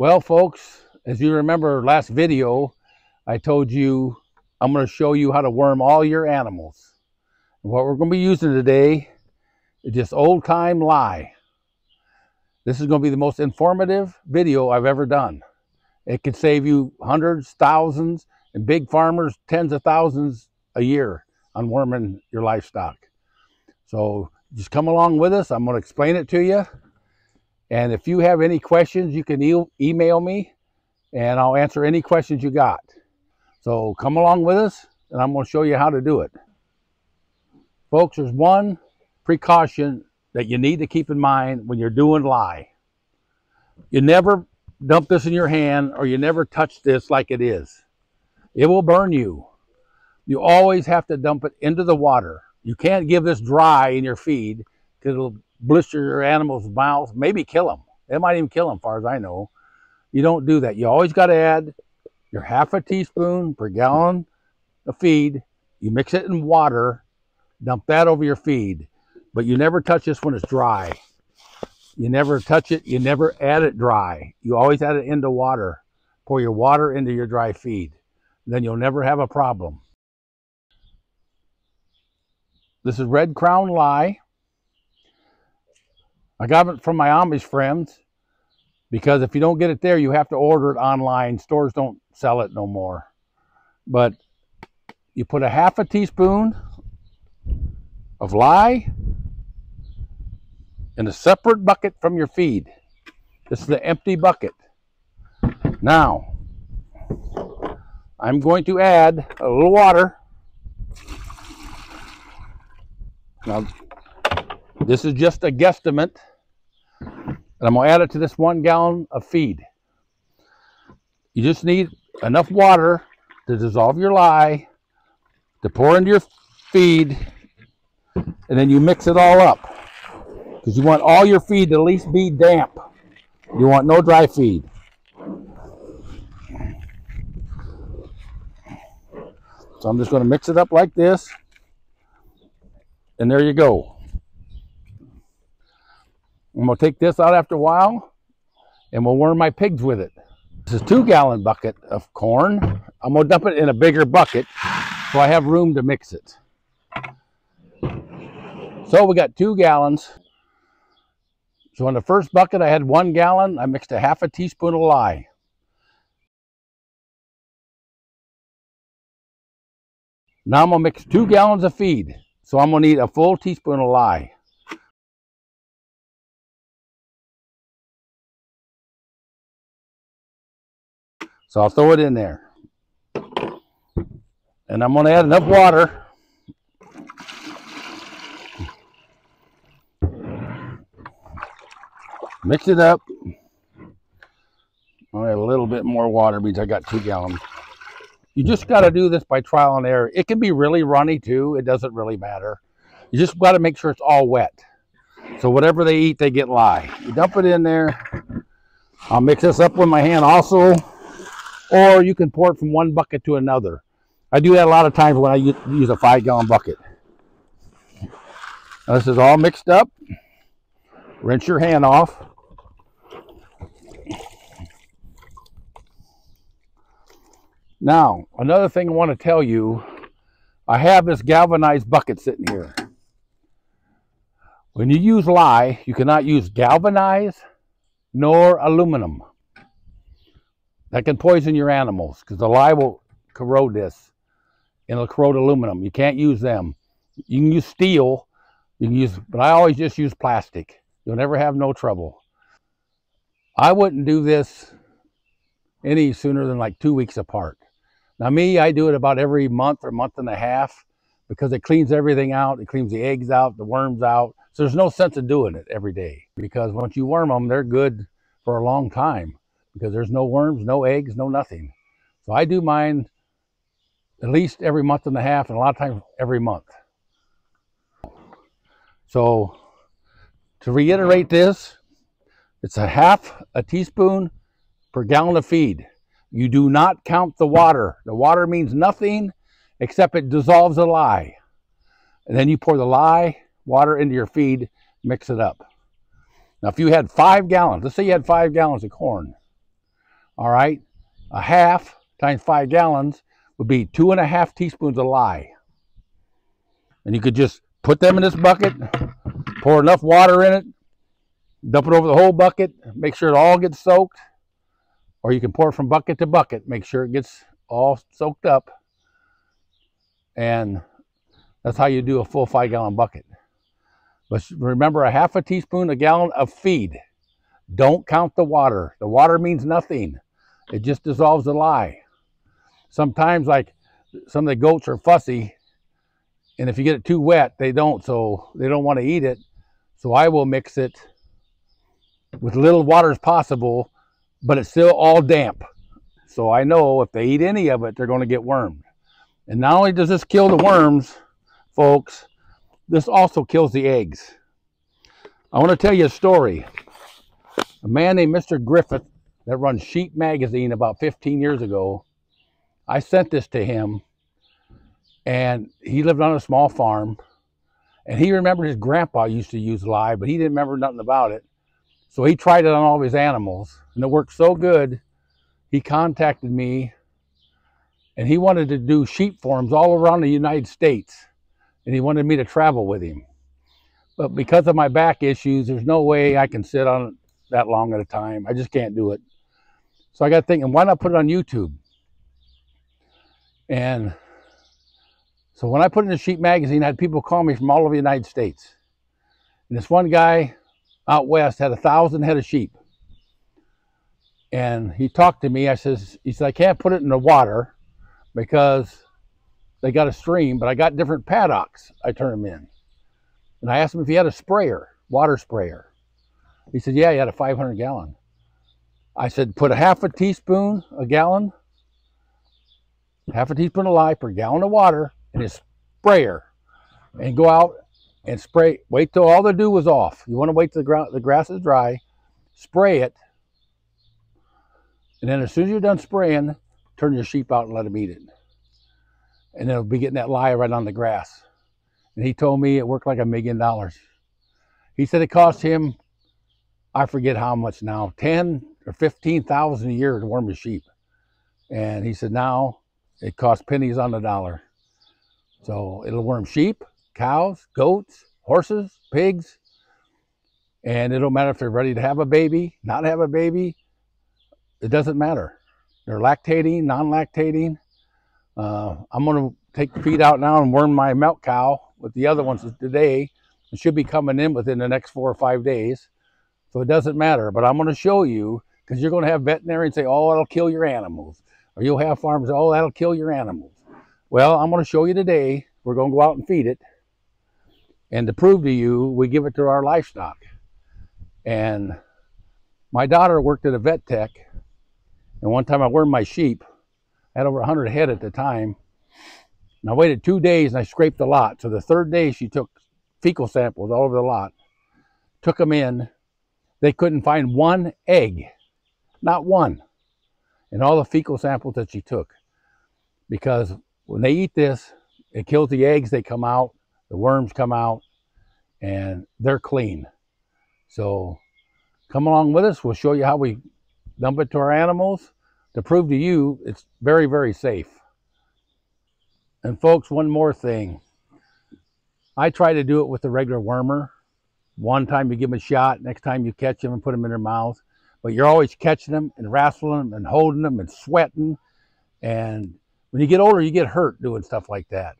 Well, folks, as you remember last video, I told you I'm going to show you how to worm all your animals. And what we're going to be using today is just old-time lye. This is going to be the most informative video I've ever done. It could save you hundreds, thousands, and big farmers tens of thousands a year on worming your livestock. So just come along with us. I'm going to explain it to you. And if you have any questions, you can email me and I'll answer any questions you got. So come along with us and I'm going to show you how to do it. Folks, there's one precaution that you need to keep in mind when you're doing lye. You never dump this in your hand, or you never touch this like it is. It will burn you. You always have to dump it into the water. You can't give this dry in your feed because it'll blister your animal's mouth, maybe kill them. It might even kill them, as far as I know. You don't do that. You always got to add your half a teaspoon per gallon of feed. You mix it in water, dump that over your feed. But you never touch this when it's dry. You never touch it. You never add it dry. You always add it into water. Pour your water into your dry feed. Then you'll never have a problem. This is Red Crown Lye. I got it from my Amish friends because if you don't get it there, you have to order it online. Stores don't sell it no more. But you put a half a teaspoon of lye in a separate bucket from your feed. This is the empty bucket. Now, I'm going to add a little water. Now, this is just a guesstimate. And I'm going to add it to this 1 gallon of feed. You just need enough water to dissolve your lye, to pour into your feed, and then you mix it all up. Because you want all your feed to at least be damp. You want no dry feed. So I'm just going to mix it up like this. And there you go. I'm going to take this out after a while and we'll worm my pigs with it. This is a 2-gallon bucket of corn. I'm going to dump it in a bigger bucket so I have room to mix it. So we got 2 gallons. So in the first bucket I had 1 gallon. I mixed a half a teaspoon of lye. Now I'm going to mix 2 gallons of feed. So I'm going to need a full teaspoon of lye. So I'll throw it in there. And I'm going to add enough water. Mix it up. I'll add a little bit more water because I got 2 gallons. You just got to do this by trial and error. It can be really runny too. It doesn't really matter. You just got to make sure it's all wet. So whatever they eat, they get lye. You dump it in there. I'll mix this up with my hand also. Or you can pour it from one bucket to another. I do that a lot of times when I use a 5-gallon bucket. Now this is all mixed up. Rinse your hand off. Now, another thing I want to tell you, I have this galvanized bucket sitting here. When you use lye, you cannot use galvanized nor aluminum. That can poison your animals because the lye will corrode this and it'll corrode aluminum. You can't use them. You can use steel, but I always just use plastic. You'll never have no trouble. I wouldn't do this any sooner than like 2 weeks apart. Now me, I do it about every month or month and a half because it cleans everything out. It cleans the eggs out, the worms out. So there's no sense in doing it every day because once you worm them, they're good for a long time because there's no worms, no eggs, no nothing. So I do mine at least every month and a half and a lot of times every month. So to reiterate this, it's a half a teaspoon per gallon of feed. You do not count the water. The water means nothing except it dissolves the lye. And then you pour the lye, water into your feed, mix it up. Now, if you had 5 gallons, let's say you had 5 gallons of corn, All right, a half times 5 gallons would be 2.5 teaspoons of lye. And you could just put them in this bucket, pour enough water in it, dump it over the whole bucket, make sure it all gets soaked, or you can pour it from bucket to bucket, make sure it gets all soaked up. And that's how you do a full 5-gallon bucket. But remember, a half a teaspoon, a gallon of feed. Don't count the water. The water means nothing. It just dissolves the lye. Sometimes, like, some of the goats are fussy, and if you get it too wet, they don't want to eat it. So I will mix it with little water as possible, but it's still all damp. So I know if they eat any of it, they're going to get wormed. And not only does this kill the worms, folks, this also kills the eggs. I want to tell you a story. A man named Mr. Griffith that runs Sheep Magazine about 15 years ago, I sent this to him, and he lived on a small farm, and he remembered his grandpa used to use lye, but he didn't remember nothing about it. So he tried it on all of his animals, and it worked so good, he contacted me, and he wanted to do sheep farms all around the United States, and he wanted me to travel with him. But because of my back issues, there's no way I can sit on it that long at a time. I just can't do it. So I got thinking, why not put it on YouTube? And so when I put it in the Sheep Magazine, I had people call me from all over the United States. And this one guy out west had 1,000 head of sheep. And he talked to me. He said, I can't put it in the water because they got a stream, but I got different paddocks I turn them in. And I asked him if he had a sprayer, water sprayer. He said, yeah, he had a 500-gallon. I said, put a half a teaspoon a gallon, half a teaspoon of lye per gallon of water in his sprayer, and go out and spray. Wait till all the dew was off. You want to wait till the grass is dry, spray it, and then as soon as you're done spraying, turn your sheep out and let them eat it. And it'll be getting that lye right on the grass. And he told me it worked like $1 million. He said it cost him, I forget how much now, 10 or 15,000 a year to worm his sheep. And he said now it costs pennies on the dollar. So it'll worm sheep, cows, goats, horses, pigs, and it don't matter if they're ready to have a baby, not have a baby. It doesn't matter. They're lactating, non-lactating. I'm going to take the feed out now and worm my milk cow with the other ones today. It should be coming in within the next 4 or 5 days. So it doesn't matter, but I'm going to show you, because you're going to have veterinarians say, oh, that'll kill your animals. Or you'll have farmers, oh, that'll kill your animals. Well, I'm going to show you today. We're going to go out and feed it. And to prove to you, we give it to our livestock. And my daughter worked at a vet tech. And one time I wormed my sheep. I had over 100 head at the time. And I waited 2 days and I scraped the lot. So the third day she took fecal samples all over the lot. Took them in. They couldn't find one egg. Not one. In all the fecal samples that she took. Because when they eat this, it kills the eggs, they come out, the worms come out, and they're clean. So come along with us. We'll show you how we dump it to our animals to prove to you it's very, very safe. And folks, one more thing. I try to do it with the regular wormer. One time you give them a shot, next time you catch them and put them in their mouth. But you're always catching them and wrestling them and holding them and sweating. And when you get older, you get hurt doing stuff like that.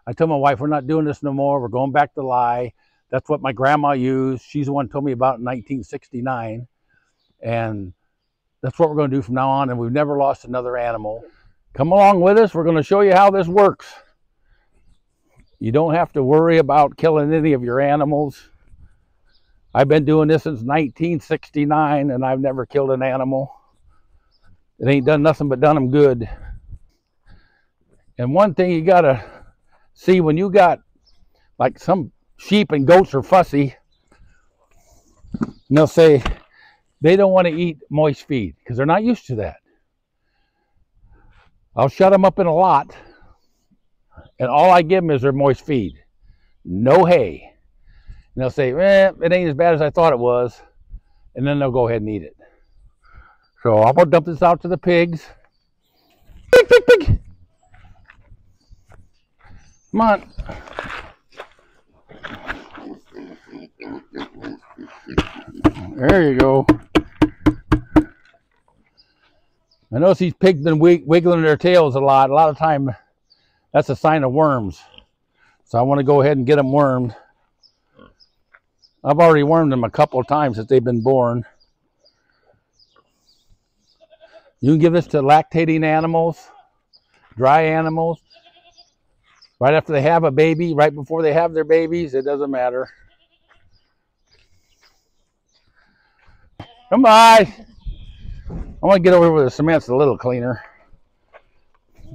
I told my wife, we're not doing this no more. We're going back to lye. That's what my grandma used. She's the one who told me about in 1969. And that's what we're going to do from now on. And we've never lost another animal. Come along with us. We're going to show you how this works. You don't have to worry about killing any of your animals. I've been doing this since 1969 and I've never killed an animal. It ain't done nothing but done them good. And one thing you got to see, when you got, like, some sheep and goats are fussy, and they'll say they don't want to eat moist feed because they're not used to that. I'll shut them up in a lot, and all I give them is their moist feed. No hay. And they'll say, it ain't as bad as I thought it was, and then they'll go ahead and eat it. So I'm gonna dump this out to the pigs. Pig, pig, pig. Come on. There you go. I notice these pigs been wiggling their tails a lot. A lot of time, that's a sign of worms. So I want to go ahead and get them wormed. I've already wormed them a couple of times since they've been born. You can give this to lactating animals, dry animals, right after they have a baby, right before they have their babies. It doesn't matter. Come on. I want to get over where the cement's a little cleaner.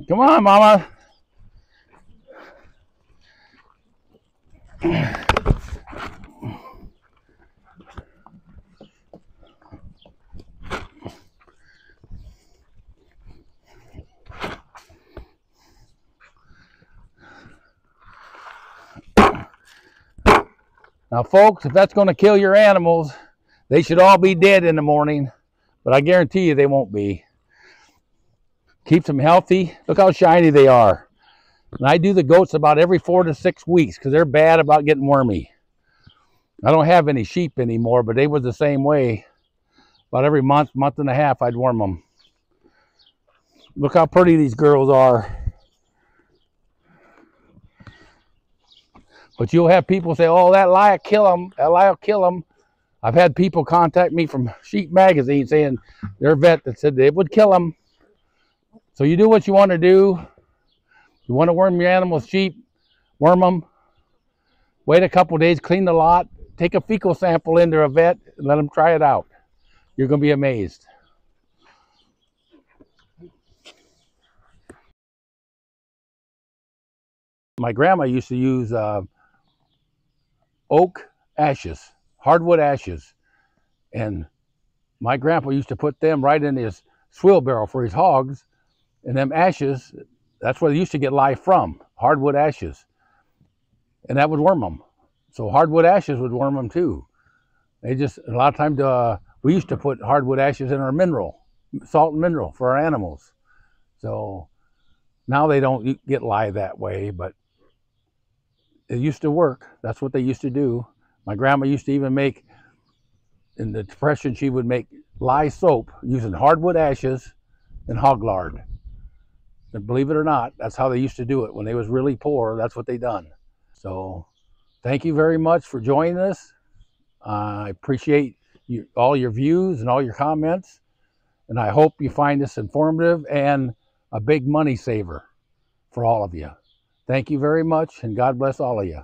Come on, Mama. Now, folks, if that's going to kill your animals, they should all be dead in the morning, but I guarantee you they won't be. Keeps them healthy. Look how shiny they are. And I do the goats about every 4 to 6 weeks because they're bad about getting wormy. I don't have any sheep anymore, but they were the same way. About every month and a half, I'd worm them. Look how pretty these girls are. But you'll have people say, oh, that lie will kill them. That lie will kill them. I've had people contact me from Sheep Magazine saying their vet that said it would kill them. So you do what you want to do. You want to worm your animals, sheep, worm them. Wait a couple days, clean the lot, take a fecal sample into a vet, and let them try it out. You're going to be amazed. My grandma used to use oak ashes, hardwood ashes, and my grandpa used to put them right in his swill barrel for his hogs, and them ashes, that's where they used to get lye from, hardwood ashes, and that would worm them. So hardwood ashes would worm them too. They just, a lot of times, we used to put hardwood ashes in our mineral, salt and mineral for our animals. So now they don't get lye that way, but it used to work. That's what they used to do. My grandma used to even make, in the Depression, she would make lye soap using hardwood ashes and hog lard. And believe it or not, that's how they used to do it. When they was really poor, that's what they done. So thank you very much for joining us. I appreciate all your views and all your comments. And I hope you find this informative and a big money saver for all of you. Thank you very much, and God bless all of you.